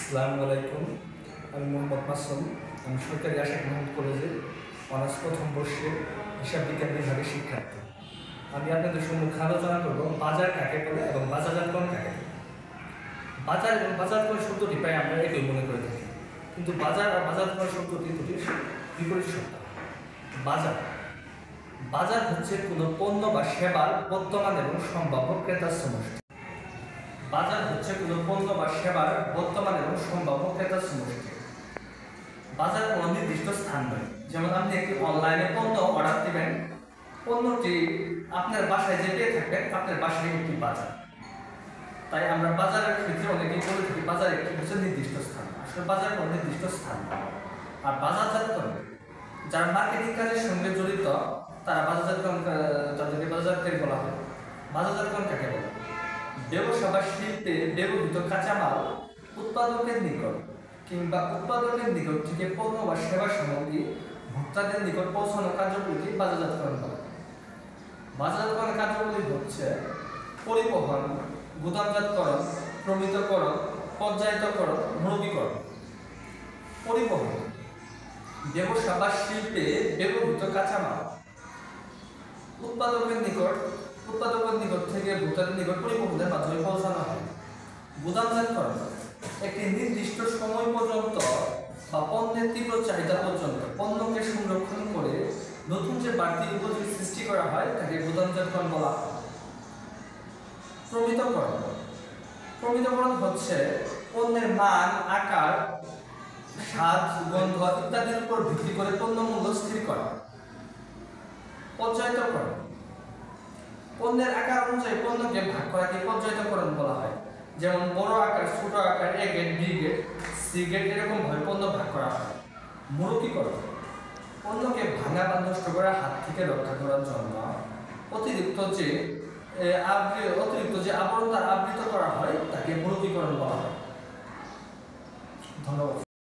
আসসালামু আলাইকুম। আমি মোহাম্মদ মাসুম। আমি সরকারি আশিক মোহাম্মদ কলেজের অনার্স প্রথম বর্ষের হিসাব বিজ্ঞান বিভাগের শিক্ষার্থী। আমি আপনাদের সম্মুখে আলোচনা করব বাজার কাকে বলে এবং বাজারজাতকরণ কাকে বলে। বাজার এবং বাজারজাতকরণ শব্দটি প্রায় আমরা একই মনে করে থাকি, কিন্তু বাজার আর বাজারজাতকরণ শব্দটি দুটি বিপরীত শব্দ। বাজার বাজার হচ্ছে কোনো পণ্য বা সেবার বর্তমান এবং সম্ভাব্য ক্রেতার সমষ্টি। বাজার হচ্ছে কোনো পণ্য বা সেবার বর্তমান এবং সম্ভাব্য ক্রেতার সমষ্টি। বাজার কোনো নির্দিষ্ট স্থান নয়। যেমন আপনি একটি অনলাইনে পণ্য অর্ডার দিবেন, পণ্যটি আপনার বাসায় যে পেয়ে থাকবেন আপনার বাসায় একটি বাজার। তাই আমরা বাজারের ক্ষেত্রে অনেকেই বলে থাকি বাজার একটি হচ্ছে নির্দিষ্ট স্থান। আসলে বাজার কোনো নির্দিষ্ট স্থান নয়। আর বাজারজাতকরণ যারা মার্কেটিং কাজের সঙ্গে জড়িত তারা বাজারজাতকরণ, তাদেরকে বাজারজাতকারী বলা হয়। বাজারজাতকরণ কাকে বলে? ব্যবসা বা শিল্পে ব্যবহৃত কাঁচামাল উৎপাদকের নিকট কিংবা উৎপাদকের নিকট থেকে পণ্য বা সেবা সামগ্রী ভোক্তাদের নিকট পৌঁছানো কার্যক্রমকে বাজারজাতকরণ বলে। বাজারজাতকরণ কার্যক্রম হচ্ছে পরিবহন, গুদামজাতকরণ, প্রমিতকরণ, পর্যায়িতকরণ, মৌখিকরণ। পরিবহন ব্যবসা বা শিল্পে ব্যবহৃত কাঁচামাল উৎপাদকের নিকট থেকে ভোক্তাদের নিকট পরিবহনের মাধ্যমে পৌঁছানো হয়। গুদামজাতকরণ একটি নির্দিষ্ট সময় পর্যন্ত বা পণ্যের তীব্র চাহিদা পর্যন্ত পণ্যকে সংরক্ষণ করে নতুন যে বাড়তি উপযোগী সৃষ্টি করা হয় তাকে গুদামজাতকরণ বলা হয়। প্রমিতকরণ হচ্ছে পণ্যের মান, আকার, স্বাদ, গন্ধ ইত্যাদির উপর ভিত্তি করে পণ্য মূল্য স্থির করা। পর্যায়িতকরণ পণ্যের আকার অনুযায়ী পণ্যকে ভাগ করাকে পর্যায়িতকরণ বলা হয়। যেমন বড় আকার, ছোট আকার, A grade, B grade, C grade এরকম ভাবে পণ্য ভাগ করা হয়। মৌখিকরণ পণ্যকে ভাঙা বা নষ্ট করার হাত থেকে রক্ষা করার জন্য অতিরিক্ত যে আবরণ আবৃত করা হয় তাকে মৌখিকরণ বলা হয়। ধন্যবাদ।